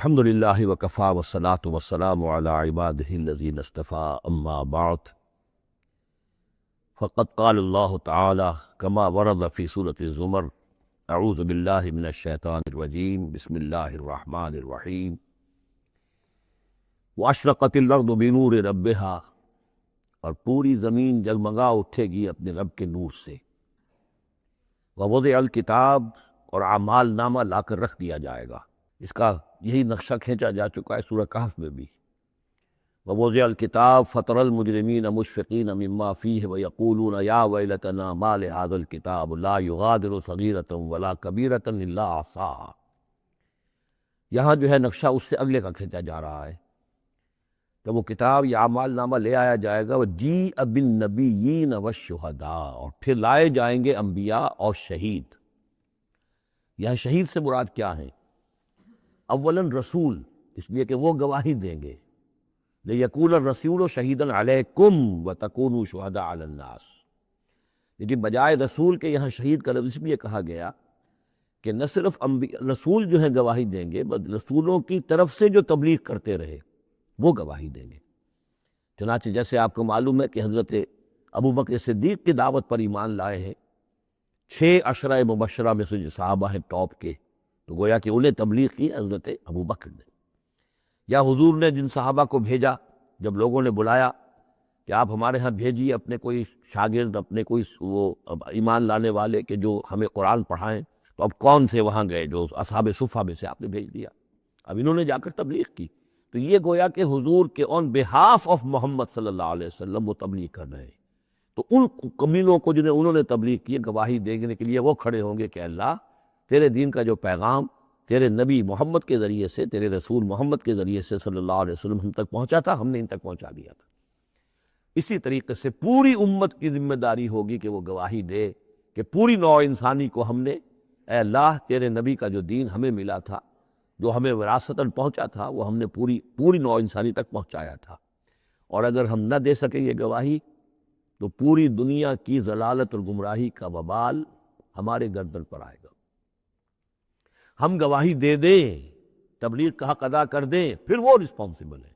الحمد للہ وکفا والصلاة والسلام علی عبادہ الذین اصطفیٰ اما بعد فقد قال اللہ تعالی کما ورد فی سورۃ الزمر اعوذ باللہ من الشیطان الرجیم بسم اللہ الرحمن الرحیم واشرقت الارض بنور ربہا، اور پوری زمین جگمگا اٹھے گی اپنے رب کے نور سے، ووضع الکتاب، اور اعمال نامہ لا کر رکھ دیا جائے گا۔ اس کا یہی نقشہ کھینچا جا چکا ہے سورہ کہف میں بھی۔ ووضع الکتاب فترى المجرمین مشفقین مما فیہ ویقولون یا ویلتنا ما لہذا الکتاب لا یغادر صغیرۃ ولا کبیرۃ الا احصاها۔ یہاں جو ہے نقشہ اس سے اگلے کا کھینچا جا رہا ہے۔ جب وہ کتاب یا اعمال نامہ لے آیا جائے گا، وجیء بالنبیین والشہداء، اور پھر لائے جائیں گے انبیاء اور شہید۔ یہاں شہید سے مراد کیا ہیں؟ اولاً رسول، اس لیے کہ وہ گواہی دیں گے، لِيَكُونَ الرَّسُولُ شَهِيدًا عَلَيْكُمْ وَتَكُونُوا شُهَدَاءَ عَلَى النَّاسِ۔ لیکن بجائے رسول کے یہاں شہید کا لفظ اس لیے کہا گیا کہ نہ صرف رسول جو ہے گواہی دیں گے، بلکہ رسولوں کی طرف سے جو تبلیغ کرتے رہے وہ گواہی دیں گے۔ چنانچہ جیسے آپ کو معلوم ہے کہ حضرت ابوبکر صدیق کی دعوت پر ایمان لائے ہیں 6 عشرہ مبشرہ میں سے جو صحابہ ہیں ٹاپ کے، تو گویا کہ انہیں تبلیغ کی حضرت ابوبکر نے۔ یا حضور نے جن صحابہ کو بھیجا، جب لوگوں نے بلایا کہ آپ ہمارے ہاں بھیجیے اپنے کوئی شاگرد، اپنے کوئی وہ ایمان لانے والے کہ جو ہمیں قرآن پڑھائیں، تو اب کون سے وہاں گئے؟ جو اصحاب صفہ میں سے آپ نے بھیج دیا۔ اب انہوں نے جا کر تبلیغ کی، تو یہ گویا کہ حضور کے آن بہاف آف محمد صلی اللہ علیہ وسلم وہ تبلیغ کر رہے ہیں۔ تو ان قبیلوں کو جنہیں انہوں نے تبلیغ کی، گواہی دینے کے لیے وہ کھڑے ہوں گے کہ اللہ تیرے دین کا جو پیغام تیرے نبی محمد کے ذریعے سے، تیرے رسول محمد کے ذریعے سے صلی اللہ علیہ وسلم ہم تک پہنچا تھا، ہم نے ان تک پہنچا دیا تھا۔ اسی طریقے سے پوری امت کی ذمہ داری ہوگی کہ وہ گواہی دے کہ پوری نوع انسانی کو ہم نے، اے اللہ تیرے نبی کا جو دین ہمیں ملا تھا، جو ہمیں وراثتاً پہنچا تھا، وہ ہم نے پوری نوع انسانی تک پہنچایا تھا۔ اور اگر ہم نہ دے سکیں یہ گواہی، تو پوری دنیا کی ضلالت اور گمراہی کا وبال ہمارے گردن پر آئے گا۔ ہم گواہی دے دیں، تبلیغ کا حق ادا کر دیں، پھر وہ رسپانسبل ہے۔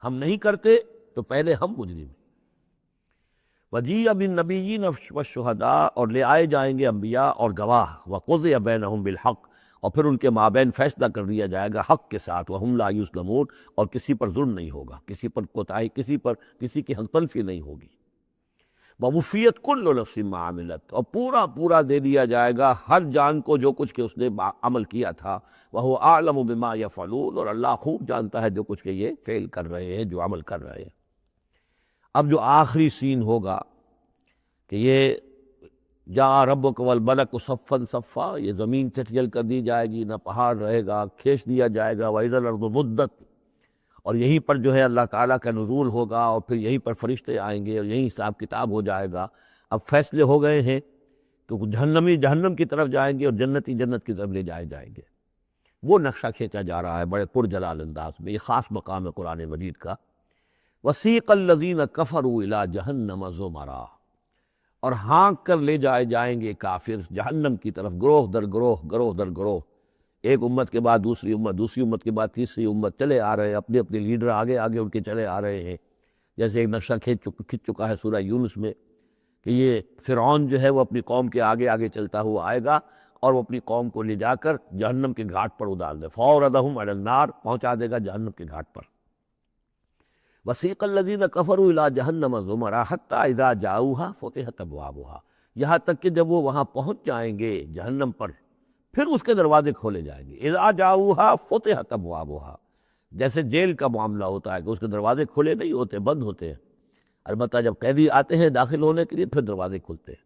ہم نہیں کرتے تو پہلے ہم مجرم ہیں۔ وَجِيءَ بِالنَّبِيِّينَ وَالشُّهَدَاءِ، اور لے آئے جائیں گے انبیاء اور گواہ، وَقُضِيَ بَيْنَهُم بِالْحَقِّ، اور پھر ان کے مابین فیصلہ کر دیا جائے گا حق کے ساتھ، وَهُمْ لَا يُظْلَمُونَ، اور کسی پر ظلم نہیں ہوگا، کسی پر کوتاہی، کسی کی حق تلفی نہیں ہوگی۔ وَوُفِّيَتْ كُلُّ نَفْسٍ مَّا عَمِلَتْ، اور پورا دے دیا جائے گا ہر جان کو جو کچھ کہ اس نے عمل کیا تھا۔ وَهُوَ أَعْلَمُ بِمَا يَفْعَلُونَ، اور اللہ خوب جانتا ہے جو کچھ کہ یہ فعل کر رہے ہیں، جو عمل کر رہے ہیں۔ اب جو آخری سین ہوگا کہ یہ جاء ربک والملک صفا صفا، یہ زمین چٹیل کر دی جائے گی، نہ پہاڑ رہے گا، کھینچ دیا جائے گا۔ وَإِذَا الْأَرْضُ مُدَّتْ، اور یہیں پر جو ہے اللہ تعالیٰ کا نزول ہوگا، اور پھر یہیں پر فرشتے آئیں گے، اور یہیں حساب کتاب ہو جائے گا۔ اب فیصلے ہو گئے ہیں کہ جہنمی جہنم کی طرف جائیں گے، اور جنتی جنت کی طرف لے جائیں گے۔ وہ نقشہ کھینچا جا رہا ہے بڑے پرجلال انداز میں۔ یہ خاص مقام ہے قرآن مجید کا۔ وَسِيقَ الَّذِينَ كَفَرُوا إِلَىٰ جَهَنَّمَ زُمَرًا، اور ہانک کر لے جائیں گے کافر جہنم کی طرف، گروہ در گروہ، ایک امت کے بعد دوسری امت، دوسری امت کے بعد تیسری امت، چلے آ رہے ہیں، اپنے لیڈر آگے ان کے چلے آ رہے ہیں۔ جیسے ایک نقشہ کھنچ چکا ہے سورہ یونس میں کہ یہ فرعون جو ہے وہ اپنی قوم کے آگے چلتا ہوا آئے گا، اور وہ اپنی قوم کو لے جا کر جہنم کے گھاٹ پر اتار دے، فَأَوْرَدَهُمْ عَلَى النَّارِ، پہنچا دے گا جہنم کے گھاٹ پر۔ وَسِيقَ الَّذِينَ كَفَرُوا إِلَىٰ جَهَنَّمَ زُمَرًا حَتَّىٰ إِذَا جَاءُوهَا فُتِحَتْ أَبْوَابُهَا، یہاں تک کہ جب وہ وہاں پہنچ جائیں گے جہنم پر، پھر اس کے دروازے کھولے جائیں گے۔ اِذَا جَاءُوهَا فُتِحَتْ أَبْوَابُهَا، جیسے جیل کا معاملہ ہوتا ہے کہ اس کے دروازے کھلے نہیں ہوتے، بند ہوتے ہیں، البتہ جب قیدی آتے ہیں داخل ہونے کے لیے پھر دروازے کھلتے ہیں۔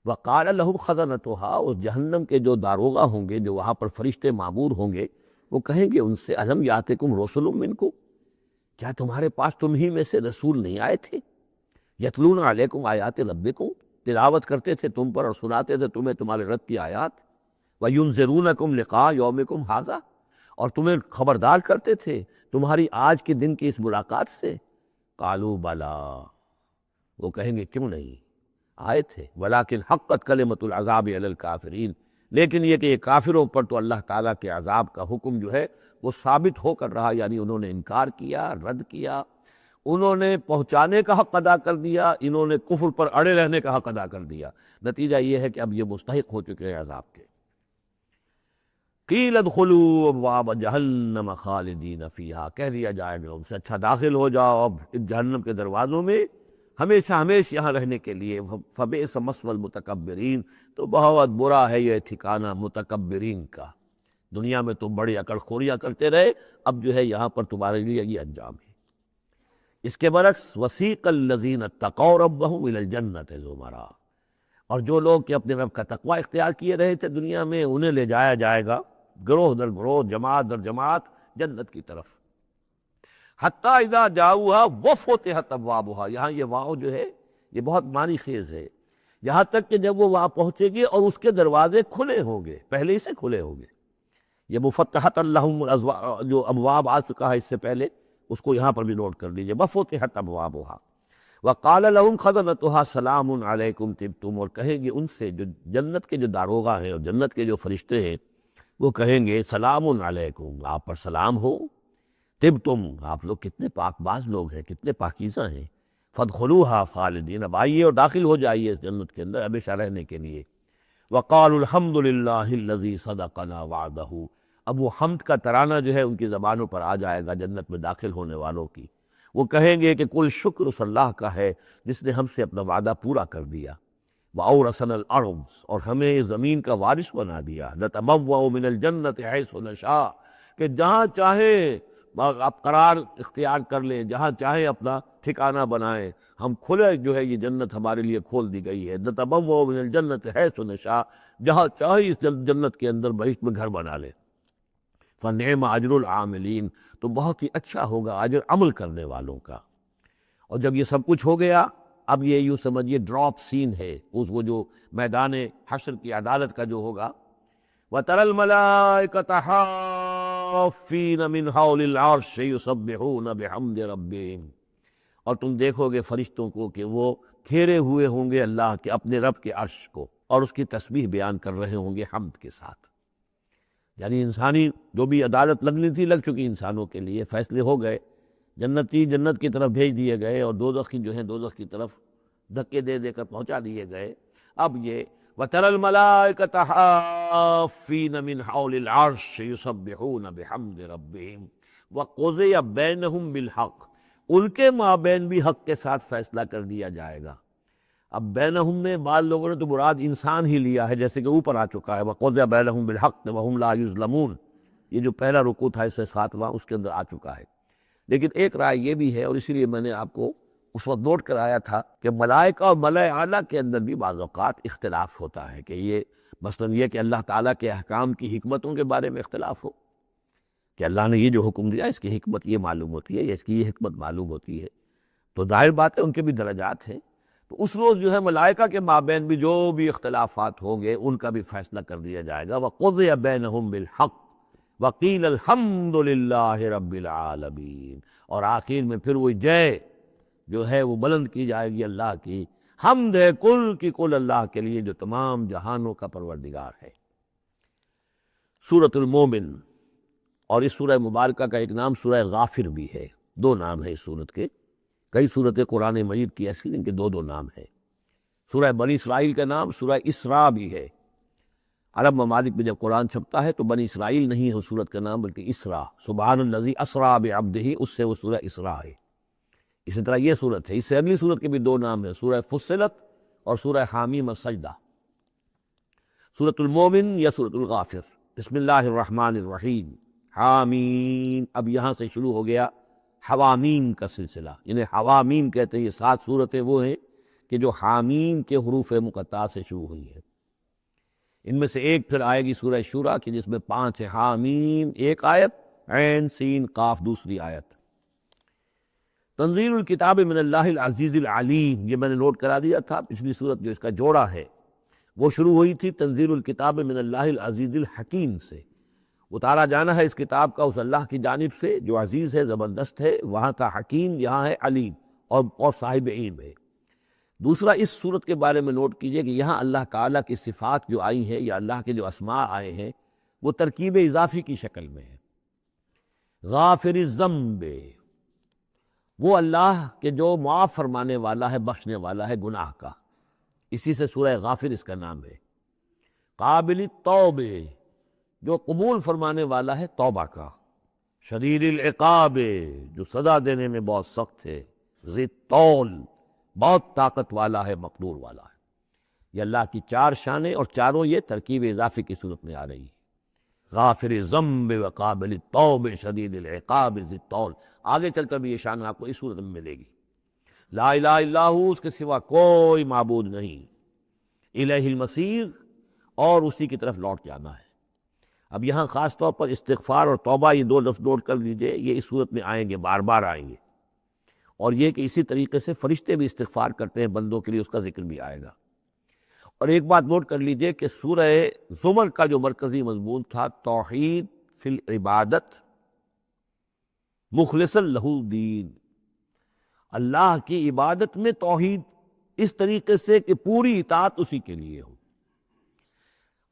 وَقَالَ لَهُمْ خَزَنَتُهَا، اس جہنم کے جو داروغہ ہوں گے، جو وہاں پر فرشتے معمور ہوں گے، وہ کہیں گے ان سے أَلَمْ يَأْتِكُمْ رُسُلٌ مِّنكُمْ، کیا تمہارے پاس تم ہی میں سے رسول نہیں آئے تھے؟ یتلون علیکم آیات ربکم، تلاوت کرتے تھے تم پر اور سناتے تھے تمہیں تمہارے رب کی آیات۔ وینذرونکم لقاء یومکم ھذا، اور تمہیں خبردار کرتے تھے تمہاری آج کے دن کی اس ملاقات سے۔ قالوا بلا، وہ کہیں گے کیوں نہیں، آئے تھے، ولکن حقت کلمۃ العذاب علی الکافرین، لیکن یہ کہ یہ کافروں پر تو اللہ تعالیٰ کے عذاب کا حکم جو ہے وہ ثابت ہو کر رہا، یعنی انہوں نے انکار کیا، رد کیا، انہوں نے پہنچانے کا حق ادا کر دیا، انہوں نے کفر پر اڑے رہنے کا حق ادا کر دیا۔ نتیجہ یہ ہے کہ اب یہ مستحق ہو چکے ہیں عذاب کے۔ قیل ادخلوا ابواب جہنم خالدین فیہا، کہہ دیا جائے گا ان سے اچھا داخل ہو جاؤ اب جہنم کے دروازوں میں ہمیشہ ہمیشہ یہاں رہنے کے لیے۔ فبئس مثوى المتکبرین، تو بہت برا ہے یہ ٹھکانہ متکبرین کا، دنیا میں تم بڑی اکڑ خوریاں کرتے رہے، اب جو ہے یہاں پر تمہارے لیے یہ انجام ہے۔ اس کے برعکس وسیق الذین اتقوا ربهم الى الجنۃ زمرا، اور جو لوگ کہ اپنے رب کا تقوی اختیار کیے رہے تھے دنیا میں، انہیں لے جایا جائے گا گروہ در گروہ، جماعت در جماعت جنت کی طرف۔ حتیٰ اذا جاؤہا وفتحت ابوابہا، یہاں یہ واو جو ہے یہ بہت معنی خیز ہے، یہاں تک کہ جب وہ وہاں پہنچے گی اور اس کے دروازے کھلے ہوں گے، پہلے ہی سے کھلے ہوں گے۔ یہ مفتحت اللہم جو ابواب آ چکا ہے اس سے پہلے، اس کو یہاں پر بھی نوٹ کر لیجئے، وفتحت ابوابہا وقال لهم خزنتها سلام علیکم طبتم، اور کہیں گے ان سے جو جنت کے جو داروغہ ہیں اور جنت کے جو فرشتے ہیں، وہ کہیں گے سلام علیکم، آپ پر سلام ہو، طبتم، آپ لوگ کتنے پاک باز لوگ ہیں، کتنے پاکیزہ ہیں، فادخلوها خالدین، اب آئیے اور داخل ہو جائیے اس جنت کے اندر ہمیشہ رہنے کے لیے۔ وقالوا الحمد للہ الذی صدقنا وعدہ، اب وہ حمد کا ترانہ جو ہے ان کی زبانوں پر آ جائے گا جنت میں داخل ہونے والوں کی، وہ کہیں گے کہ کل شکر اس اللہ کا ہے جس نے ہم سے اپنا وعدہ پورا کر دیا۔ وَأَوْرَثَنَا الْأَرْضَ، اور ہمیں زمین کا وارث بنا دیا، نَتَبَوَّأُ مِنَ الْجَنَّةِ حَيْثُ نَشَاءُ، کہ جہاں چاہے آپ قرار اختیار کر لیں، جہاں چاہے اپنا ٹھکانہ بنائیں، ہم کھلے جو ہے یہ جنت ہمارے لیے کھول دی گئی ہے، نَتَبَوَّأُ مِنَ الْجَنَّةِ حَيْثُ نَشَاءُ، جہاں چاہے اس جنت کے اندر بہشت میں گھر بنا لیں۔ فَنِعْمَ أَجْرُ الْعَامِلِينَ، تو بہت ہی اچھا ہوگا اجر عمل کرنے والوں کا۔ اور جب یہ سب کچھ ہو گیا، اب یہ یوں سمجھیے ڈراپ سین ہے، اس وہ جو میدان حشر کی عدالت کا جو ہوگا، وَتَرَى الْمَلَائِكَةَ حَافِّينَ مِنْ حَوْلِ الْعَرْشِ يُسَبِّحُونَ بِحَمْدِ رَبِّهِمْ، اور تم دیکھو گے فرشتوں کو کہ وہ گھیرے ہوئے ہوں گے اللہ کے اپنے رب کے عرش کو، اور اس کی تسبیح بیان کر رہے ہوں گے حمد کے ساتھ۔ یعنی انسانی جو بھی عدالت لگنی تھی لگ چکی، انسانوں کے لیے فیصلے ہو گئے، جنتی جنت کی طرف بھیج دیے گئے اور دوزخی جو ہیں دوزخ کی طرف دھکے دے دے کر پہنچا دیے گئے۔ اب یہ وَتَرَى الْمَلَائِكَةَ حَافِّينَ مِنْ حَوْلِ الْعَرْشِ يُسَبِّحُونَ بِحَمْدِ رَبِّهِمْ وَقُضِيَ بَيْنَهُمْ بِالْحَقِّ، ان کے مابین بھی حق کے ساتھ فیصلہ کر دیا جائے گا۔ اب بینہم میں بعض لوگوں نے تو مراد انسان ہی لیا ہے، جیسے کہ اوپر آ چکا ہے وَقُضِيَ بَيْنَهُمْ بِالْحَقِّ وَهُمْ لَا يُظْلَمُونَ، یہ جو پہلا رکوع تھا اس سے 7واں اس کے اندر آ چکا ہے۔ لیکن ایک رائے یہ بھی ہے، اور اسی لیے میں نے آپ کو اس وقت نوٹ کرایا تھا کہ ملائکہ اور ملائے اعلیٰ کے اندر بھی بعض اوقات اختلاف ہوتا ہے، کہ یہ مثلاً یہ کہ اللہ تعالیٰ کے احکام کی حکمتوں کے بارے میں اختلاف ہو، کہ اللہ نے یہ جو حکم دیا اس کی حکمت یہ معلوم ہوتی ہے یا اس کی یہ حکمت معلوم ہوتی ہے، تو ظاہر بات ہے ان کے بھی درجات ہیں، تو اس روز جو ہے ملائکہ کے مابین بھی جو بھی اختلافات ہوں گے ان کا بھی فیصلہ کر دیا جائے گا۔ وَقُضِيَ بَيْنَهُمْ بِالْحَقِّ وَقِيلَ الْحَمْدُ لِلَّهِ رَبِّ الْعَالَمِينَ، اور آخر میں پھر وہ جے جو ہے وہ بلند کی جائے گی اللہ کی، حمد ہے کل کی کل اللہ کے لیے جو تمام جہانوں کا پروردگار ہے۔ سورۃ المومن، اور اس سورہ مبارکہ کا ایک نام سورہ غافر بھی ہے، دو نام ہے اس سورت کے، کئی سورتیں قرآن مجید کی ایسی ہیں کہ دو دو نام ہے۔ سورہ بنی اسرائیل کا نام سورہ اسراء بھی ہے، عرب ممالک میں جب قرآن چھپتا ہے تو بنی اسرائیل نہیں ہے اس سورت کا نام بلکہ اسراء، سبحان الذی اسریٰ بعبدہ، اس سے وہ سورہ اسراء ہے۔ اسی طرح یہ سورت ہے، اس سے اگلی سورت کے بھی دو نام ہیں، سورہ فصلت اور سورہ حامیم السجدہ، سورۃ المومن یا سورۃ الغافر۔ بسم اللہ الرحمن الرحیم، حامیم، اب یہاں سے شروع ہو گیا حوامیم کا سلسلہ، یعنی حوامیم کہتے ہیں یہ 7 سورتیں وہ ہیں کہ جو حامیم کے حروف مقطعات سے شروع ہوئی ہیں۔ ان میں سے ایک پھر آئے گی سورہ شورى کی جس میں 5 ہے، حامیم ایک آیت، عین سین قاف دوسری آیت۔ تنزیل الکتاب من اللہ العزیز العلیم، یہ میں نے نوٹ کرا دیا تھا، پچھلی سورت جو اس کا جوڑا ہے وہ شروع ہوئی تھی تنزیل الکتاب من اللہ العزیز الحکیم سے، اتارا جانا ہے اس کتاب کا اس اللہ کی جانب سے جو عزیز ہے، زبردست ہے، وہاں تھا حکیم، یہاں ہے علیم اور صاحب علم ہے۔ دوسرا اس صورت کے بارے میں نوٹ کیجئے کہ یہاں اللہ تعالیٰ کی صفات جو آئی ہیں یا اللہ کے جو اسماء آئے ہیں وہ ترکیب اضافی کی شکل میں ہے۔ غافر الذنب، وہ اللہ کے جو معاف فرمانے والا ہے، بخشنے والا ہے گناہ کا، اسی سے سورہ غافر اس کا نام ہے۔ قابل التوب، جو قبول فرمانے والا ہے توبہ کا۔ شدید العقاب، جو سزا دینے میں بہت سخت ہے۔ ذی الطول، بہت طاقت والا ہے، مقدور والا ہے۔ یہ اللہ کی چار شانیں اور چاروں یہ ترکیب اضافی کی صورت میں آ رہی ہے۔ غافر الذنب وقابل التوب شدید العقاب ذی الطول، آگے چل کر بھی یہ شان آپ کو اس صورت میں ملے گی۔ لا الہ الا ہو، اس کے سوا کوئی معبود نہیں۔ الیہ المصیر، اور اسی کی طرف لوٹ جانا ہے۔ اب یہاں خاص طور پر استغفار اور توبہ، یہ دو لفظ نوٹ کر لیجئے، یہ اس صورت میں آئیں گے، بار بار آئیں گے، اور یہ کہ اسی طریقے سے فرشتے بھی استغفار کرتے ہیں بندوں کے لیے، اس کا ذکر بھی آئے گا۔ اور ایک بات نوٹ کر لیجئے کہ سورہ زمر کا جو مرکزی مضمون تھا توحید فی العبادت مخلصا لہ الدین، اللہ کی عبادت میں توحید اس طریقے سے کہ پوری اطاعت اسی کے لیے ہو۔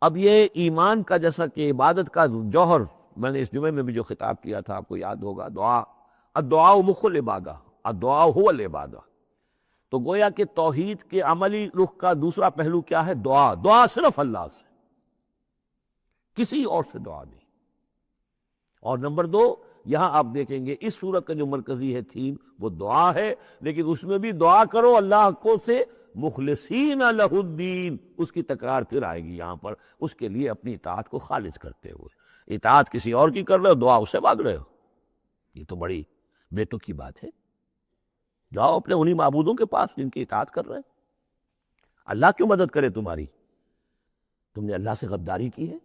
اب یہ ایمان کا، جیسا کہ عبادت کا جوہر، میں نے اس جمعے میں بھی جو خطاب کیا تھا آپ کو یاد ہوگا، دعا، الدعاء مخ العبادہ، الدعاء هو العبادہ، تو گویا کہ توحید کے عملی رخ کا دوسرا پہلو کیا ہے؟ دعا۔ دعا صرف اللہ سے، کسی اور سے دعا نہیں۔ اور نمبر دو، یہاں آپ دیکھیں گے اس صورت کا جو مرکزی ہے تھیم وہ دعا ہے، لیکن اس میں بھی دعا کرو اللہ کو سے مخلصین لہ الدین، اس کی تکرار پھر آئے گی یہاں پر، اس کے لیے اپنی اطاعت کو خالص کرتے ہوئے۔ اطاعت کسی اور کی کر رہے ہو، دعا اس سے مانگ رہے ہو، یہ تو بڑی بیٹوں کی بات ہے۔ جاؤ اپنے انہی معبودوں کے پاس جن کی اطاعت کر رہے ہیں۔ اللہ کیوں مدد کرے تمہاری؟ تم نے اللہ سے غداری کی ہے،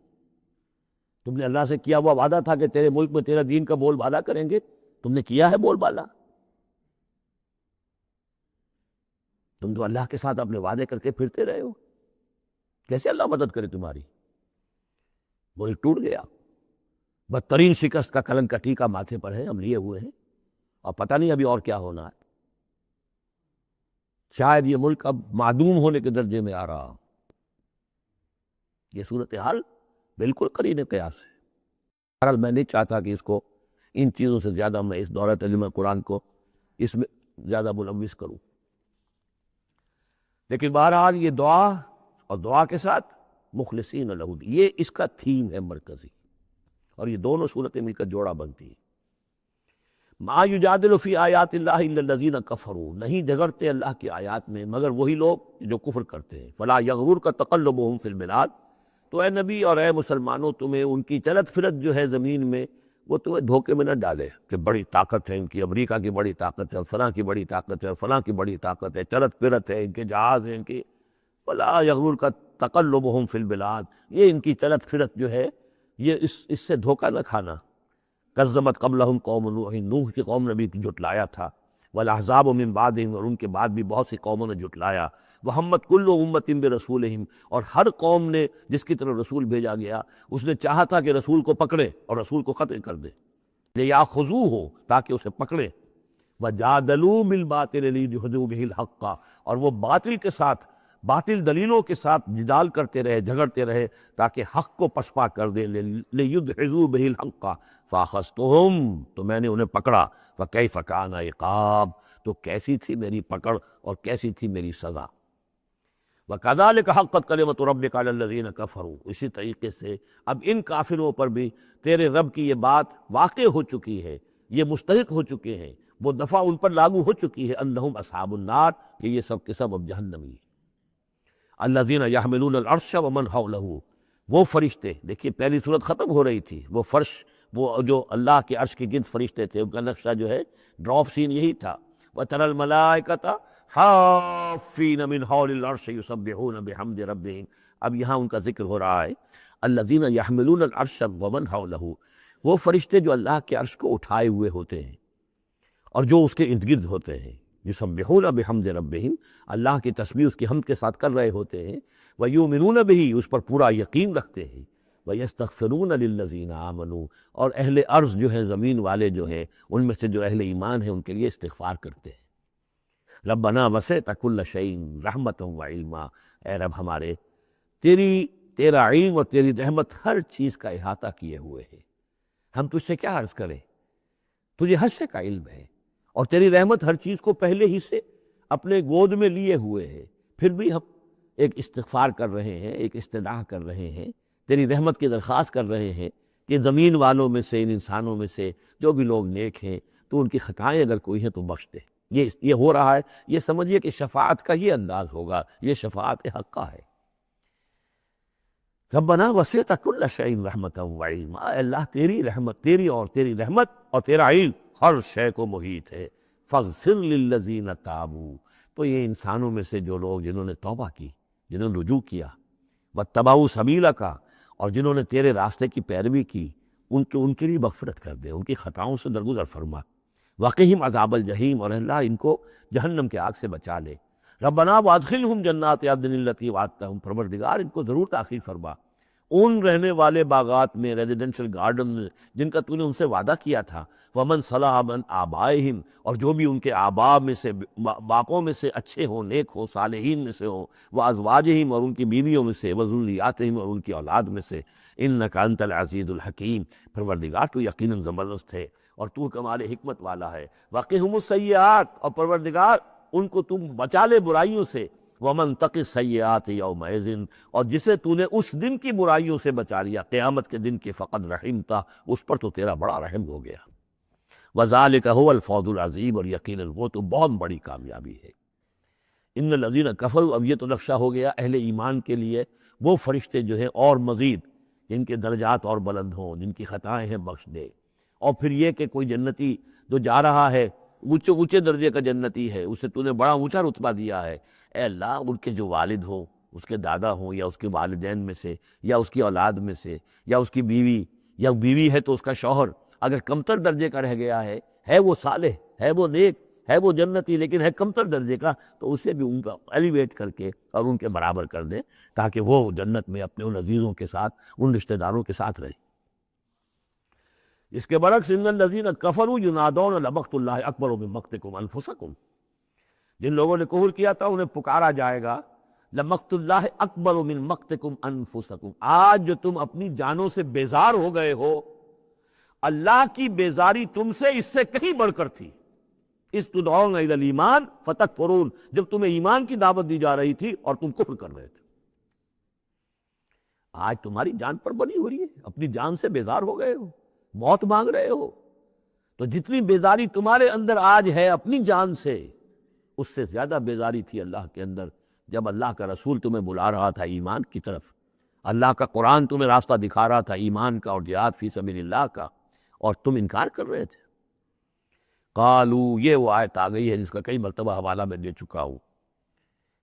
تم نے اللہ سے کیا ہوا وعدہ تھا کہ تیرے ملک میں تیرا دین کا بول بالا کریں گے، تم نے کیا ہے بول بالا؟ تم تو اللہ کے ساتھ اپنے وعدے کر کے پھرتے رہے ہو، کیسے اللہ مدد کرے تمہاری؟ ملک ٹوٹ گیا، بدترین شکست کا کلنک کا ٹیکہ ماتھے پر ہے، ہم لیے ہوئے ہیں، اور پتہ نہیں ابھی اور کیا ہونا ہے۔ شاید یہ ملک اب معدوم ہونے کے درجے میں آ رہا۔ یہ صورتحال بالکل قرین قیاس ہے۔ بہرحال میں نہیں چاہتا کہ اس کو ان چیزوں سے زیادہ میں اس دورہ ترجمہ قرآن کو اس میں زیادہ ملوث کروں، لیکن بہرحال یہ دعا اور دعا کے ساتھ مخلصین لہ الدین، یہ اس کا تھیم ہے مرکزی، اور یہ دونوں صورتیں مل کر جوڑا بنتی ہیں۔ ما یجادل فی آیات اللہ الا الذین کفروا، نہیں جھگڑتے اللہ کی آیات میں مگر وہی لوگ جو کفر کرتے ہیں۔ فلا یغررک تقلبہم فی البلاد، تو اے نبی اور اے مسلمانوں تمہیں ان کی چلت پھرت جو ہے زمین میں وہ تمہیں دھوکے میں نہ ڈالے کہ بڑی طاقت ہے ان کی، امریکہ کی بڑی طاقت ہے، فلاں کی بڑی طاقت ہے، فلاں کی بڑی طاقت ہے، چلت پھرت ہے، ان کے جہاز ہیں ان کی۔ فلا یغررک تقلبہم فی البلاد، یہ ان کی چلت پھرت جو ہے یہ اس سے دھوکہ نہ کھانا۔ کذبت قبلہم قوم نوح، نوح کی قوم نے بھی جھٹلایا تھا، والاحزاب من بعدہم، اور ان کے بعد بھی بہت سی قوموں نے جھٹلایا۔ وہمت کل امت برسولہم، اور ہر قوم نے جس کی طرف رسول بھیجا گیا اس نے چاہا تھا کہ رسول کو پکڑے اور رسول کو قتل کر دے، لیاخذوہ، تاکہ اسے پکڑے۔ وجادلوا بالباطل لیدحضوا بہ الحق، اور وہ باطل کے ساتھ، باطل دلیلوں کے ساتھ جدال کرتے رہے، جھگڑتے رہے تاکہ حق کو پسپا کر دے۔ لیدحضوا بہ الحق فاخذتہم، تو میں نے انہیں پکڑا۔ فکیف کان عقاب، تو کیسی تھی میری پکڑ اور کیسی تھی میری سزا۔ وَكَذَلِكَ حَقَّتْ كَلِمَةُ رَبِّكَ عَلَى الَّذِينَ كَفَرُوا، اسی طریقے سے اب ان کافروں پر بھی تیرے رب کی یہ بات واقع ہو چکی ہے، یہ مستحق ہو چکے ہیں، وہ دفعہ ان پر لاگو ہو چکی ہے، انہم اصحاب النار، کہ یہ سب کے سب اب جہنمی ہیں۔ الذین یحملون العرش ومن حولہ، وہ فرشتے، دیکھیے پہلی صورت ختم ہو رہی تھی، وہ فرش، وہ جو اللہ کے عرش کے گرد فرشتے تھے، ان کا نقشہ جو ہے ڈراپ سین یہی تھا۔ وَتَرَى الْمَلَائِكَةَ حافین من حول العرش یسبحون بحمد ربہم، اب یہاں ان کا ذکر ہو رہا ہے۔ الذین یحملون العرش ومن حولہ، وہ فرشتے جو اللہ کے عرش کو اٹھائے ہوئے ہوتے ہیں اور جو اس کے ارد گرد ہوتے ہیں، یسبحون بحمد ربہم، اللہ کی تسبیح اس کی حمد کے ساتھ کر رہے ہوتے ہیں۔ ویؤمنون بہ، اس پر پورا یقین رکھتے ہیں۔ ویستغفرون للذین آمنوا، اور اہل ارض جو ہے، زمین والے جو ہیں، ان میں سے جو اہل ایمان ہیں ان کے لیے استغفار کرتے ہیں۔ ربنا وسعت کل شیء رحمۃ و علما، اے رب ہمارے، تیرا علم اور تیری رحمت ہر چیز کا احاطہ کیے ہوئے ہے، ہم تجھ سے کیا عرض کریں، تجھے ہر شے کا علم ہے، اور تیری رحمت ہر چیز کو پہلے ہی سے اپنے گود میں لیے ہوئے ہے، پھر بھی ہم ایک استغفار کر رہے ہیں، ایک استدعا کر رہے ہیں، تیری رحمت کی درخواست کر رہے ہیں کہ زمین والوں میں سے، ان انسانوں میں سے جو بھی لوگ نیک ہیں، تو ان کی خطائیں اگر کوئی ہیں تو بخش دے۔ یہ ہو رہا ہے، یہ سمجھیے کہ شفاعت کا یہ انداز ہوگا، یہ شفاعت حقہ ہے۔ ربنا وسعت کل شیء رحمۃ و علما، اے اللہ تیری رحمت، تیری رحمت اور تیرا علم ہر شے کو محیط ہے۔ فاغفر للذین تابوا، تو یہ انسانوں میں سے جو لوگ جنہوں نے توبہ کی، جنہوں نے رجوع کیا، واتبعوا سبیلک، اور جنہوں نے تیرے راستے کی پیروی کی، ان کے لیے مغفرت کر دے، ان کی خطاؤں سے درگزر فرما۔ وقہم عذاب الجحیم، اور اللہ ان کو جہنم کے آگ سے بچا لے۔ ربنا وادخلہم جنات عدن التی وعدتہم، پروردگار ان کو ضرور داخل فرما ان رہنے والے باغات میں، ریزیڈنشل گارڈن میں، جن کا تو نے ان سے وعدہ کیا تھا۔ ومن صلح من آبائہم، اور جو بھی ان کے آباء میں سے، باپوں میں سے اچھے ہوں، نیک ہوں، صالحین میں سے ہوں، وازواجہم، اور ان کی بیویوں میں سے، وذریاتہم، اور ان کی اولاد میں سے، انک انت العزیز الحکیم، پروردگار تو یقیناً زبردست ہے اور تو کمال حکمت والا ہے۔ وقہم السیئات، اور پروردگار ان کو تم بچا لے برائیوں سے۔ ومن تق السیئات یومئذ، اور جسے تو نے اس دن کی برائیوں سے بچا لیا، قیامت کے دن کے، فقد رحمتا، اس پر تو تیرا بڑا رحم ہو گیا۔ وذالک هو الفوز العظیم، اور یقیناً وہ تو بہت بڑی کامیابی ہے۔ ان الذین کفروا، اب یہ تو نقشہ ہو گیا اہل ایمان کے لیے، وہ فرشتے جو ہیں اور مزید جن کے درجات اور بلند ہوں، جن کی خطائیں ہیں بخش دے۔ اور پھر یہ کہ کوئی جنتی جو جا رہا ہے اونچے درجے کا جنتی ہے، اسے تو نے بڑا اونچا رتبہ دیا ہے، اے اللہ ان کے جو والد ہوں، اس کے دادا ہوں، یا اس کے والدین میں سے، یا اس کی اولاد میں سے، یا اس کی بیوی، یا بیوی ہے تو اس کا شوہر اگر کمتر درجے کا رہ گیا ہے وہ صالح، ہے وہ نیک، ہے وہ جنتی، لیکن ہے کمتر درجے کا، تو اسے بھی ان کا ایلیویٹ کر کے اور ان کے برابر کر دیں، تاکہ وہ جنت میں اپنے ان عزیزوں کے ساتھ، ان رشتہ داروں کے ساتھ رہے۔ اس کے برعکس ان الذین کفروا ینادون لمقت اللہ اکبر من مقتکم انفسکم، جن لوگوں نے کفر کیا تھا انہیں پکارا جائے گا، لمقت اللہ اکبر من مقتکم انفسکم، آج جو تم اپنی جانوں سے بیزار ہو گئے ہو، اللہ کی بیزاری تم سے اس سے کہیں بڑھ کر تھی۔ اس تدعون الی الایمان فتکفرون، جب تمہیں ایمان کی دعوت دی جا رہی تھی اور تم کفر کر رہے تھے۔ آج تمہاری جان پر بنی ہوئی ہے، اپنی جان سے بیزار ہو گئے ہو، موت مانگ رہے ہو، تو جتنی بیزاری تمہارے اندر آج ہے اپنی جان سے، اس سے زیادہ بیزاری تھی اللہ کے اندر جب اللہ کا رسول تمہیں بلا رہا تھا ایمان کی طرف، اللہ کا قرآن تمہیں راستہ دکھا رہا تھا ایمان کا اور جہاد فی سبیل اللہ کا، اور تم انکار کر رہے تھے۔ قالو، یہ وہ آیت آ گئی ہے جس کا کئی مرتبہ حوالہ میں دے چکا ہوں،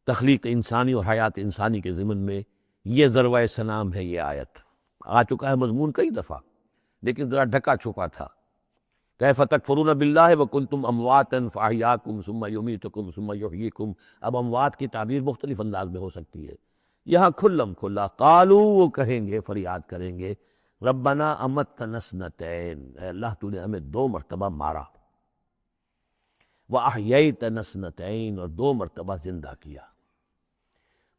تخلیق انسانی اور حیات انسانی کے ضمن میں یہ ذروۂ سلام ہے۔ یہ آیت آ چکا ہے مضمون کئی دفعہ، لیکن ذرا ڈھکا چھپا تھا۔ کیف تکفرون باللہ وکنتم امواتا فاحیاکم ثم یمیتکم ثم یحییکم، اب اموات کی تعبیر مختلف انداز میں ہو سکتی ہے، یہاں کھلم کھلا قالو، وہ کہیں گے، فریاد کریں گے، ربنا امتنا اثنتین، اے اللہ تو نے ہمیں 2 مرتبہ مارا، واحییتنا اثنتین، اور 2 مرتبہ زندہ کیا،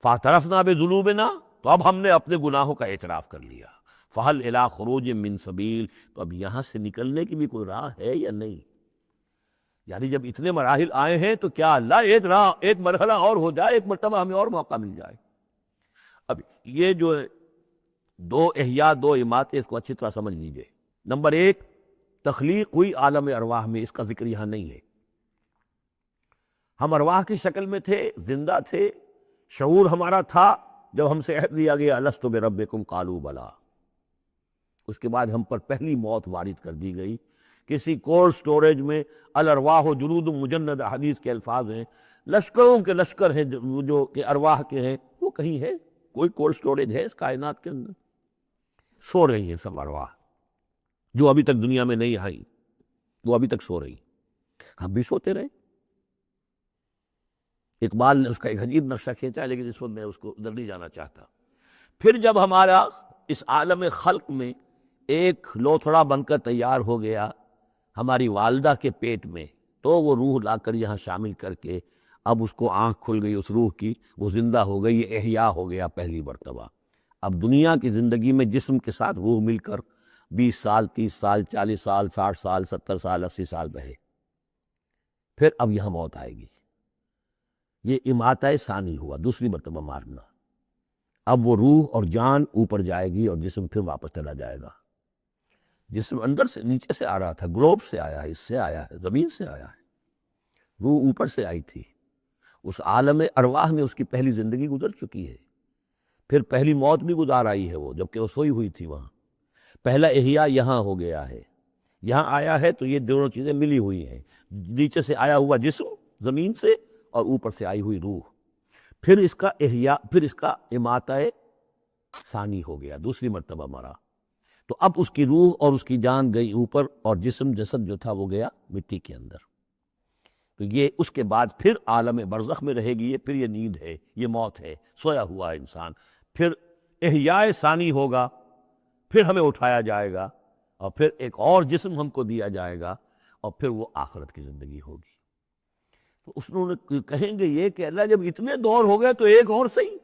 فاعترفنا بذنوبنا، تو اب ہم نے اپنے گناہوں کا اعتراف کر لیا، فہل الی خروج من سبیل، تو اب یہاں سے نکلنے کی بھی کوئی راہ ہے یا نہیں؟ یعنی جب اتنے مراحل آئے ہیں تو کیا اللہ ایک مرحلہ اور ہو جائے، ایک مرتبہ ہمیں اور موقع مل جائے۔ اب یہ جو 2 احیاء 2 اماتیں، اس کو اچھی طرح سمجھ لیجئے۔ نمبر 1، تخلیق ہوئی عالم ارواح میں، اس کا ذکر یہاں نہیں ہے۔ ہم ارواح کی شکل میں تھے، زندہ تھے، شعور ہمارا تھا، جب ہم سے عہد لیا گیا الست بربکم قالوا بلا، اس کے بعد ہم پر پہلی موت وارد کر دی گئی، کسی کولڈ سٹوریج میں، الارواح جنود مجند، حدیث کے الفاظ ہیں، لشکروں کے لشکر ہیں جو کہ ارواح کے ہیں، وہ کہیں ہے، کوئی کولڈ سٹوریج ہے اس کائنات کے اندر؟ سو رہی ہیں سب ارواح جو ابھی تک دنیا میں نہیں آئی، وہ ابھی تک سو رہی، ہم بھی سوتے رہے۔ اقبال نے اس کا ایک عجیب نقشہ کھینچا ہے، لیکن اس وقت میں اس کو ادھر نہیں جانا چاہتا۔ پھر جب ہمارا اس عالم خلق میں ایک لوتھڑا بن کر تیار ہو گیا ہماری والدہ کے پیٹ میں، تو وہ روح لا کر یہاں شامل کر کے اب اس کو آنکھ کھل گئی اس روح کی، وہ زندہ ہو گئی، یہ احیاء ہو گیا پہلی مرتبہ۔ اب دنیا کی زندگی میں جسم کے ساتھ روح مل کر 20 سال، 30 سال، 40 سال، 60 سال، 70 سال، 80 سال رہے، پھر اب یہاں موت آئے گی۔ یہ اماتہ ثانی ہوا، دوسری مرتبہ مارنا۔ اب وہ روح اور جان اوپر جائے گی اور جسم پھر واپس چلا جائے گا۔ جسم اندر سے نیچے سے آ رہا تھا، گلوب سے آیا ہے، اس سے آیا ہے، زمین سے آیا ہے، روح اوپر سے آئی تھی۔ اس عالم ارواح میں اس کی پہلی زندگی گزر چکی ہے، پھر پہلی موت بھی گزار آئی ہے وہ، جبکہ وہ سوئی ہوئی تھی وہاں۔ پہلا احیاء یہاں ہو گیا ہے، یہاں آیا ہے تو یہ دونوں چیزیں ملی ہوئی ہیں، نیچے سے آیا ہوا جسم زمین سے اور اوپر سے آئی ہوئی روح، پھر اس کا احیاء، پھر اس کا اماتہ ثانی ہو گیا، دوسری مرتبہ مرا۔ تو اب اس کی روح اور اس کی جان گئی اوپر اور جسم جسد جو تھا وہ گیا مٹی کے اندر۔ تو یہ اس کے بعد پھر عالم برزخ میں رہے گی، یہ پھر یہ نیند ہے، یہ موت ہے، سویا ہوا ہے انسان۔ پھر احیاء ثانی ہوگا، پھر ہمیں اٹھایا جائے گا اور پھر ایک اور جسم ہم کو دیا جائے گا اور پھر وہ آخرت کی زندگی ہوگی۔ تو اس نے کہیں گے یہ کہ اللہ جب اتنے دور ہو گئے تو ایک اور صحیح،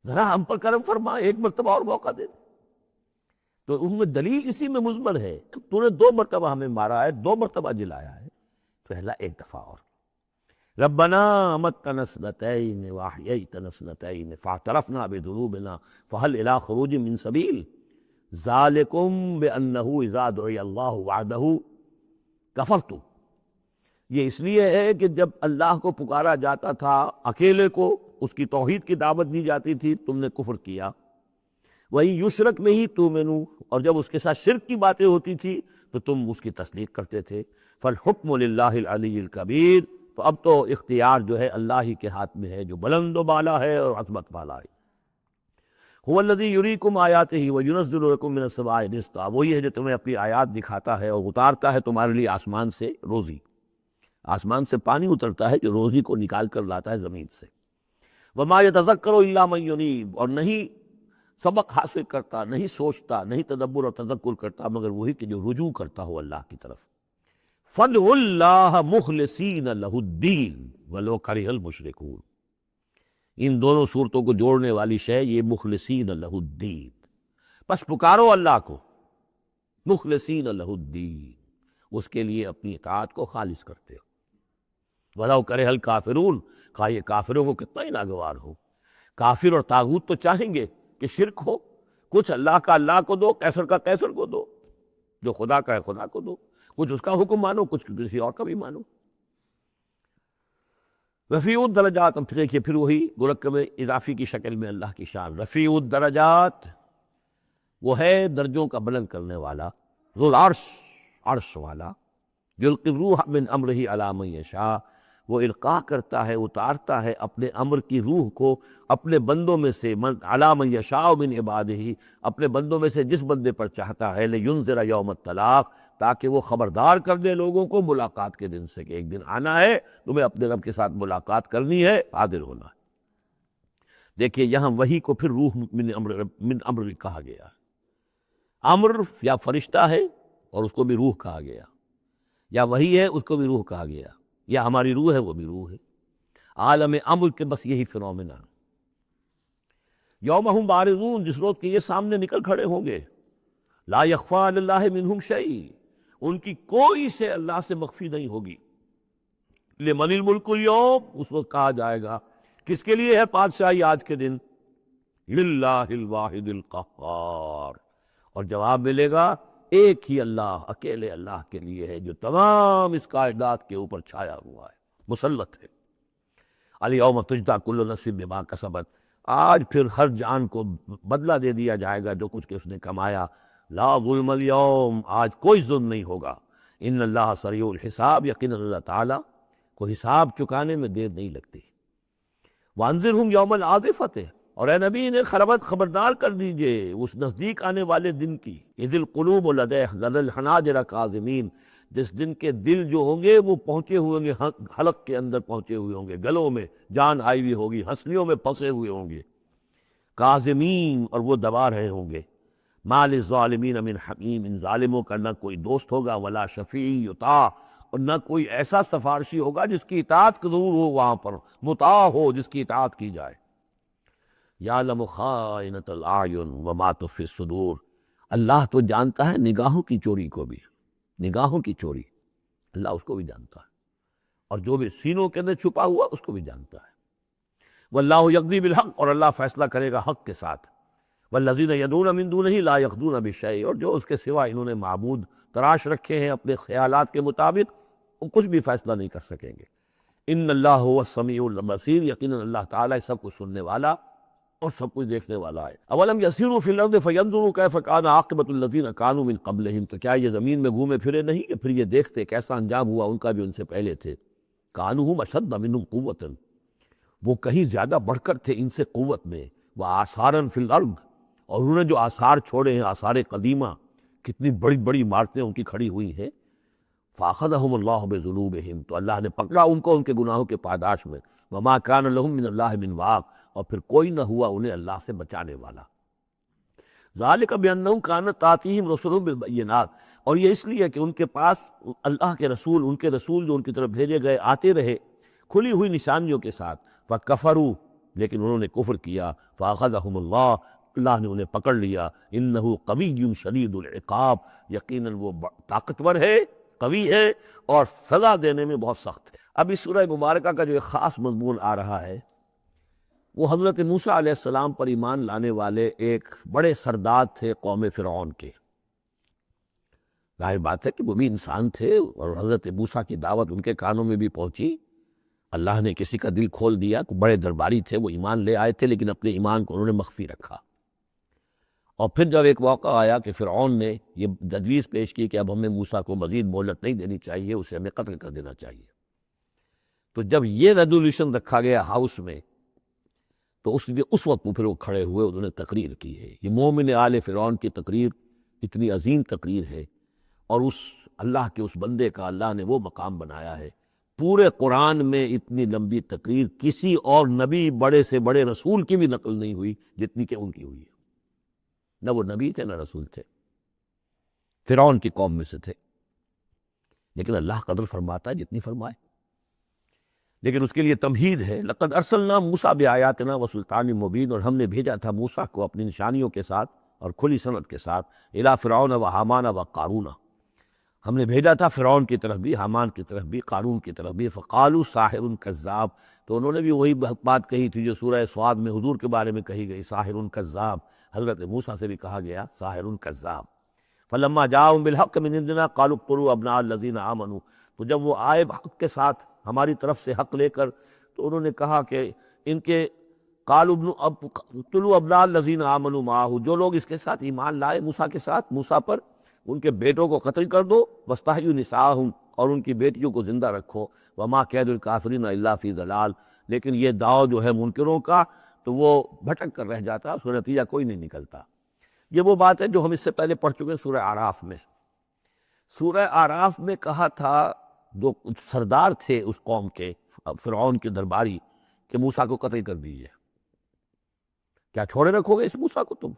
ذرا ہم پر کرم فرما، ایک مرتبہ اور موقع دے دے۔ تو ان میں دلیل اسی میں مضمر ہے، تو نے 2 مرتبہ ہمیں مارا ہے، 2 مرتبہ جلایا ہے، پہلا ایک دفعہ اور۔ ربنا امتنا اثنتین واحییتنا اثنتین فاعترفنا بذنوبنا فهل الى خروج من سبیل ذالکم بانہ اذا دعی اللہ وحدہ کفرتم۔ یہ اس لیے ہے کہ جب اللہ کو پکارا جاتا تھا اکیلے کو، اس کی توحید کی دعوت دی جاتی تھی، تم نے کفر کیا۔ وہی یشرک میں ہی تؤمنون، اور جب اس کے ساتھ شرک کی باتیں ہوتی تھی تو تم اس کی تصدیق کرتے تھے۔ فالحکم للہ العلی الکبیر، تو اب تو اختیار جو ہے اللہ ہی کے ہاتھ میں ہے، جو بلند و بالا ہے اور عظمت والا ہے۔ هو الذی یریکم آیاتہ وینزل لکم من السماء رزقا، وہی ہے جو تمہیں اپنی آیات دکھاتا ہے اور اتارتا ہے تمہارے لیے آسمان سے روزی، آسمان سے پانی اترتا ہے جو روزی کو نکال کر لاتا ہے زمین سے۔ وما یتذکر الا من ینیب، اور نہیں سبق حاصل کرتا، نہیں سوچتا، نہیں تدبر اور تذکر کرتا مگر وہی کہ جو رجوع کرتا ہو اللہ کی طرف۔ فادعوا اللہ مخلصین لہ الدین ولو کرہ المشرکون، ان دونوں صورتوں کو جوڑنے والی شے یہ مخلصین لہ الدین، بس پکارو اللہ کو مخلصین لہ الدین، اس کے لیے اپنی اطاعت کو خالص کرتے ہو۔ ولو کرہ الکافرون، خواہ یہ کافروں کو کتنا ہی ناگوار ہو۔ کافر اور طاغوت تو چاہیں گے کہ شرک ہو، کچھ اللہ کا اللہ کو دو، کیسر کا کیسر کو دو، جو خدا کا ہے خدا کو دو، کچھ اس کا حکم مانو، کچھ کسی اور کا بھی مانو۔ رفیع الدرجات، اب دیکھیے پھر وہی مرکب اضافی کی شکل میں اللہ کی شان، رفیع الدرجات، وہ ہے درجوں کا بلند کرنے والا، ذو العرش، عرش والا، یلقی الروح من امرہ علی من یشاء، وہ القاء کرتا ہے، اتارتا ہے اپنے امر کی روح کو اپنے بندوں میں سے، علی من یشاء من عبادہ، اپنے بندوں میں سے جس بندے پر چاہتا ہے، لینذر یوم الطلاق، تاکہ وہ خبردار کر دے لوگوں کو ملاقات کے دن سے کہ ایک دن آنا ہے، تمہیں اپنے رب کے ساتھ ملاقات کرنی ہے، حاضر ہونا ہے۔ دیکھیے یہاں وحی کو پھر روح من امر کہا گیا، امر یا فرشتہ ہے اور اس کو بھی روح کہا گیا، یا وحی ہے اس کو بھی روح کہا گیا، یا ہماری روح ہے وہ بھی روح ہے۔ عالم امر کے بس یہی فنومینا۔ یوم ہم بارزون، جس روز کے یہ سامنے نکل کھڑے ہوں گے، لا یخفی علی اللہ منہم شیء، ان کی کوئی سے اللہ سے مخفی نہیں ہوگی۔ لمن الملک اليوم، اس وقت کہا جائے گا کس کے لیے ہے بادشاہی آج کے دن؟ للہ الواحد القہار، اور جواب ملے گا ایک ہی اللہ، اکیلے اللہ کے لیے ہے جو تمام اس کائنات کے اوپر چھایا ہوا ہے، مسلط ہے۔ الیوم تجزی کل نفس بما کسبت، آج پھر ہر جان کو بدلہ دے دیا جائے گا جو کچھ کہ اس نے کمایا۔ لا ظلم اليوم، آج کوئی ظلم نہیں ہوگا۔ ان اللہ سریع الحساب، یقینا اللہ تعالیٰ کو حساب چکانے میں دیر نہیں لگتی۔ وانذرہم یوم العاصفۃ، اور اے نبی انہیں خبردار کر دیجئے اس نزدیک آنے والے دن کی، اذ القلوب لدی الحناجر کاظمین، جس دن کے دل جو ہوں گے وہ پہنچے ہوئے ہوں گے، حلق کے اندر پہنچے ہوئے ہوں گے، گلوں میں جان آئی ہوئی ہوگی، ہنسلیوں میں پھنسے ہوئے ہوں گے، کاظمین، اور وہ دبا رہے ہوں گے۔ ما للظالمین من حمیم، ان ظالموں کا نہ کوئی دوست ہوگا، ولا شفیع یطاع، اور نہ کوئی ایسا سفارشی ہوگا جس کی اطاعت ضرور ہو، وہاں پر مطاع ہو جس کی اطاعت کی جائے۔ یعلم خائنۃ الاعین وما تخفی الصدور، اللہ تو جانتا ہے نگاہوں کی چوری کو بھی، نگاہوں کی چوری اللہ اس کو بھی جانتا ہے، اور جو بھی سینوں کے اندر چھپا ہوا اس کو بھی جانتا ہے۔ واللہ یقضی بالحق، اور اللہ فیصلہ کرے گا حق کے ساتھ۔ والذین یدعون من دونہ لا یقضون بشیء، اور جو اس کے سوا انہوں نے معبود تراش رکھے ہیں اپنے خیالات کے مطابق، وہ کچھ بھی فیصلہ نہیں کر سکیں گے۔ ان اللہ هو السمیع البصیر، یقیناً اللہ تعالیٰ سب کچھ سننے والا اور سب کچھ دیکھنے والا ہے۔ اولم یسیروا فی الارض فینظروا کیف کان عاقبۃ الذین کانوا من قبلہم، تو کیا یہ زمین میں گھومے پھرے نہیں کہ پھر یہ دیکھتے کیسا انجام ہوا ان کا بھی ان سے پہلے تھے۔ کانوا هم اشد منہم قوۃ، وہ کہیں زیادہ بڑھ کر تھے ان سے قوت میں، وآثارا فی الارض، اور انہوں نے جو آثار چھوڑے ہیں آثار قدیمہ، کتنی بڑی بڑی عمارتیں ان کی کھڑی ہوئی ہیں۔ فاخذہم اللہ بذنوبہم، تو اللہ نے پکڑا ان کو ان کے گناہوں کے پاداش میں۔ وما کان لہم من اللہ من واق، اور پھر کوئی نہ ہوا انہیں اللہ سے بچانے والا۔ ذالک بانہم کانت تاتیہم رسلہم بالبینات، اور یہ اس لیے کہ ان کے پاس اللہ کے رسول، ان کے رسول جو ان کی طرف بھیجے گئے آتے رہے کھلی ہوئی نشانیوں کے ساتھ۔ فکفروا، لیکن انہوں نے کفر کیا۔ فاخذہم اللہ، اللہ نے انہیں پکڑ لیا۔ انہ قوی شدید العقاب، یقیناً وہ طاقتور ہے، قوی ہے، اور سزا دینے میں بہت سخت ہے۔ اب اس سورہ مبارکہ کا جو ایک خاص مضمون آ رہا ہے وہ حضرت موسیٰ علیہ السلام پر ایمان لانے والے ایک بڑے سردار تھے قوم فرعون کے۔ ظاہر بات ہے کہ وہ بھی انسان تھے، اور حضرت موسیٰ کی دعوت ان کے کانوں میں بھی پہنچی۔ اللہ نے کسی کا دل کھول دیا، بڑے درباری تھے، وہ ایمان لے آئے تھے، لیکن اپنے ایمان کو انہوں نے مخفی رکھا۔ اور پھر جب ایک موقع آیا کہ فرعون نے یہ تجویز پیش کی کہ اب ہمیں موسیٰ کو مزید مہلت نہیں دینی چاہیے، اسے ہمیں قتل کر دینا چاہیے، تو جب یہ ریزولوشن رکھا گیا ہاؤس میں، تو اس وقت پھر وہ کھڑے ہوئے، انہوں نے تقریر کی ہے۔ یہ مومن آل فرعون کی تقریر اتنی عظیم تقریر ہے، اور اس اللہ کے اس بندے کا اللہ نے وہ مقام بنایا ہے۔ پورے قرآن میں اتنی لمبی تقریر کسی اور نبی، بڑے سے بڑے رسول کی بھی نقل نہیں ہوئی جتنی کہ ان کی ہوئی ہے۔ نہ وہ نبی تھے نہ رسول تھے، فرعون کی قوم میں سے تھے، لیکن اللہ قدر فرماتا ہے جتنی فرمائے۔ لیکن اس کے لیے تمہید ہے، لقد ارسلنا موسیٰ بآیاتنا وسلطان مبین، اور ہم نے بھیجا تھا موسیٰ کو اپنی نشانیوں کے ساتھ اور کھلی سند کے ساتھ، الی فرعون وحامان وقارون، ہم نے بھیجا تھا فرعون کی طرف بھی، حامان کی طرف بھی، قارون کی طرف بھی۔ فقالوا ساحر کذاب، تو انہوں نے بھی وہی بات کہی تھی جو سورہ صاد میں حضور کے بارے میں کہی گئی، ساحر کذاب۔ حضرت موسیٰ سے بھی کہا گیا ساحر کذاب۔ فلما جاءهم بالحق من عندنا قالوا اقتلوا ابناء الذین آمنوا، تو جب وہ آئے حق کے ساتھ ہماری طرف سے حق لے کر، تو انہوں نے کہا کہ ان کے قالوا اقتلوا ابناء الذین آمنوا معه، جو لوگ اس کے ساتھ ایمان لائے موسیٰ کے ساتھ، موسیٰ پر، ان کے بیٹوں کو قتل کر دو، واستحیوا نساءہم، اور ان کی بیٹیوں کو زندہ رکھو۔ وما کید الکافرین الا فی ضلال، لیکن یہ داؤ جو ہے منکروں کا تو وہ بھٹک کر رہ جاتا، اس کا نتیجہ کوئی نہیں نکلتا۔ یہ وہ بات ہے جو ہم اس سے پہلے پڑھ چکے ہیں سورہ اعراف میں۔ سورہ اعراف میں کہا تھا جو سردار تھے اس قوم کے، فرعون کے درباری، کہ موسیٰ کو قتل کر دیجئے۔ کیا چھوڑے رکھو گے اس موسیٰ کو تم؟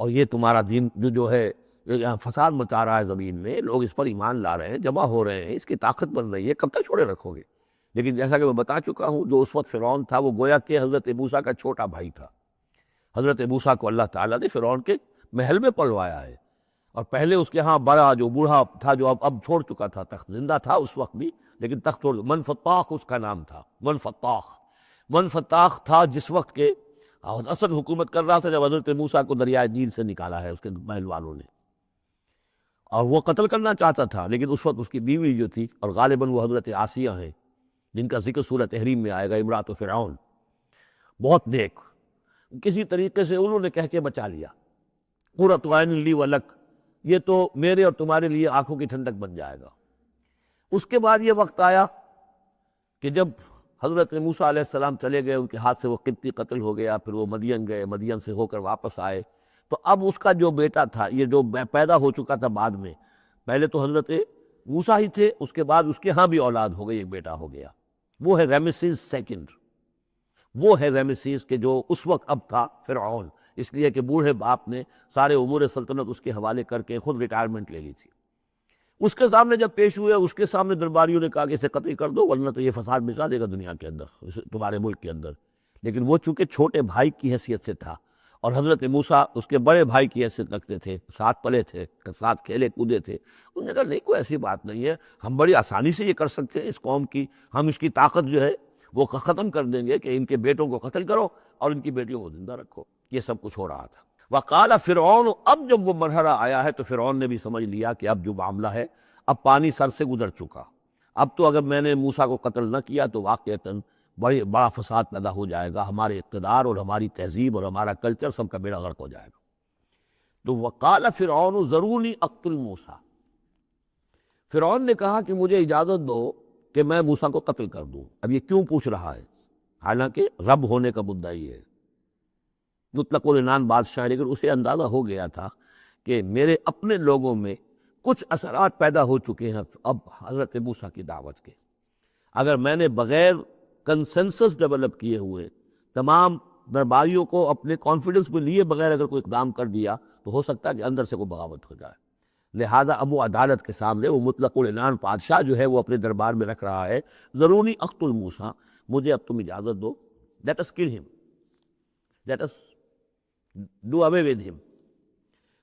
اور یہ تمہارا دین جو ہے یہاں فساد مچا رہا ہے زمین میں، لوگ اس پر ایمان لا رہے ہیں، جمع ہو رہے ہیں، اس کی طاقت بن رہی ہے، کب تک چھوڑے رکھو گے؟ لیکن جیسا کہ میں بتا چکا ہوں، جو اس وقت فرعون تھا وہ گویا کہ حضرت موسیٰ کا چھوٹا بھائی تھا۔ حضرت موسیٰ کو اللہ تعالیٰ نے فرعون کے محل میں پلوایا ہے، اور پہلے اس کے ہاں بڑا جو بوڑھا تھا جو اب چھوڑ چکا تھا تخت، زندہ تھا اس وقت بھی لیکن تخت چھوڑ، منفتاخ اس کا نام تھا، منفتاخ تھا جس وقت کے اصل حکومت کر رہا تھا جب حضرت موسیٰ کو دریائے نیل سے نکالا ہے اس کے محل والوں نے، اور وہ قتل کرنا چاہتا تھا، لیکن اس وقت اس کی بیوی جو تھی، اور غالباً وہ حضرت آسیہ ہیں جن کا ذکر سورہ تحریم میں آئے گا، امرأۃ فرعون، بہت نیک، کسی طریقے سے انہوں نے کہہ کے بچا لیا، قرۃ عین لی ولک، یہ تو میرے اور تمہارے لیے آنکھوں کی ٹھنڈک بن جائے گا۔ اس کے بعد یہ وقت آیا کہ جب حضرت موسیٰ علیہ السلام چلے گئے، ان کے ہاتھ سے وہ قبطی قتل ہو گیا، پھر وہ مدین گئے، مدین سے ہو کر واپس آئے، تو اب اس کا جو بیٹا تھا، یہ جو پیدا ہو چکا تھا بعد میں، پہلے تو حضرت موسیٰ ہی تھے، اس کے بعد اس کے ہاں بھی اولاد ہو گئی، ایک بیٹا ہو گیا، وہ ہے رامسیس سیکنڈ، وہ ہے رامسیس کہ جو اس وقت اب تھا فرعون، اس لیے کہ بوڑھے باپ نے سارے امور سلطنت اس کے حوالے کر کے خود ریٹائرمنٹ لے لی تھی۔ اس کے سامنے جب پیش ہوئے، اس کے سامنے درباریوں نے کہا کہ اسے قتل کر دو ورنہ تو یہ فساد مچا دے گا دنیا کے اندر، تمہارے ملک کے اندر۔ لیکن وہ چونکہ چھوٹے بھائی کی حیثیت سے تھا اور حضرت موسیٰ اس کے بڑے بھائی کی حیثیت رکھتے تھے، ساتھ پلے تھے، ساتھ کھیلے کودے تھے، انہوں نے کہا نہیں کوئی ایسی بات نہیں ہے، ہم بڑی آسانی سے یہ کر سکتے ہیں، اس قوم کی ہم اس کی طاقت جو ہے وہ ختم کر دیں گے کہ ان کے بیٹوں کو قتل کرو اور ان کی بیٹیوں کو زندہ رکھو۔ یہ سب کچھ ہو رہا تھا۔ وقال فرعون، اب جب وہ مرحلہ آیا ہے تو فرعون نے بھی سمجھ لیا کہ اب جو معاملہ ہے اب پانی سر سے گزر چکا، اب تو اگر میں نے موسیٰ کو قتل نہ کیا تو واقعتاً بڑا فساد پیدا ہو جائے گا، ہمارے اقتدار اور ہماری تہذیب اور ہمارا کلچر سب کا بیڑا غرق ہو جائے گا۔ تو وقال فرعون ذرونی اقتل موسیٰ، فرعون نے کہا کہ مجھے اجازت دو کہ میں موسیٰ کو قتل کر دوں۔ اب یہ کیوں پوچھ رہا ہے؟ حالانکہ رب ہونے کا مدعی ہے، مطلق العنان بادشاہ، لیکن اسے اندازہ ہو گیا تھا کہ میرے اپنے لوگوں میں کچھ اثرات پیدا ہو چکے ہیں اب حضرت موسیٰ کی دعوت کے۔ اگر میں نے بغیر کنسنسس ڈیولپ کیے ہوئے تمام درباریوں کو اپنے کانفیڈنس میں لیے بغیر اگر کوئی اقدام کر دیا تو ہو سکتا ہے کہ اندر سے کوئی بغاوت ہو جائے۔ لہٰذا اب وہ عدالت کے سامنے وہ مطلق العنان بادشاہ جو ہے وہ اپنے دربار میں رکھ رہا ہے، ضرونی اقتل موسیٰ، مجھے اب تم اجازت دو، late us kill him, let us do away with him,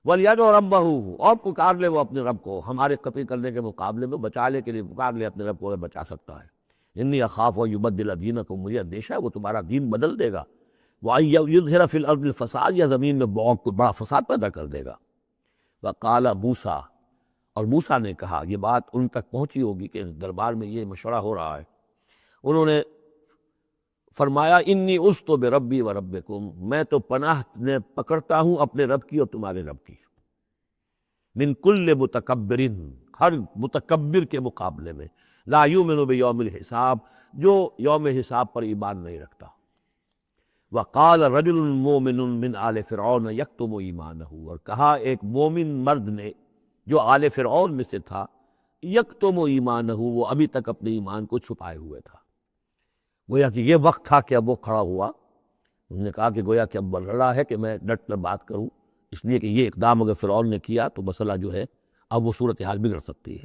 وَلْيَدْعُ رَبَّهُ، اور پکار لے وہ اپنے رب کو، ہمارے قتل کرنے کے مقابلے میں بچانے کے لیے پکار لے اپنے رب کو، اگر بچا سکتا ہے۔ انی اخاف ان یبدل دینکم، مجھے اندیشہ ہے وہ تمہارا دین بدل دے گا، وَأَن یظہر فی الارض الفساد، یا زمین میں بہت بڑا فساد پیدا کر دے گا۔ وقال موسیٰ، اور موسیٰ نے کہا، یہ بات ان تک پہنچی ہوگی کہ دربار میں یہ مشورہ ہو رہا ہے، انہوں نے فرمایا انی عذت بربی و ربکم، میں تو پناہ پکڑتا ہوں اپنے رب کی اور تمہارے رب کی، من کل متکبر، ہر متکبر کے مقابلے میں، لا یؤمن بیوم الحساب، جو یوم حساب پر ایمان نہیں رکھتا۔ وقال رجل مومن من آل فرعون یکتم ایمانہ، اور کہا ایک مومن مرد نے جو آل فرعون میں سے تھا، یکتم ایمانہ، وہ ابھی تک اپنے ایمان کو چھپائے ہوئے تھا۔ گویا کہ یہ وقت تھا کہ اب وہ کھڑا ہوا، انہوں نے کہا کہ گویا کہ اب بڑھ رہا ہے کہ میں ڈٹ کر بات کروں، اس لیے کہ یہ اقدام اگر فرعون نے کیا تو مسئلہ جو ہے اب وہ صورتحال بگڑ سکتی ہے۔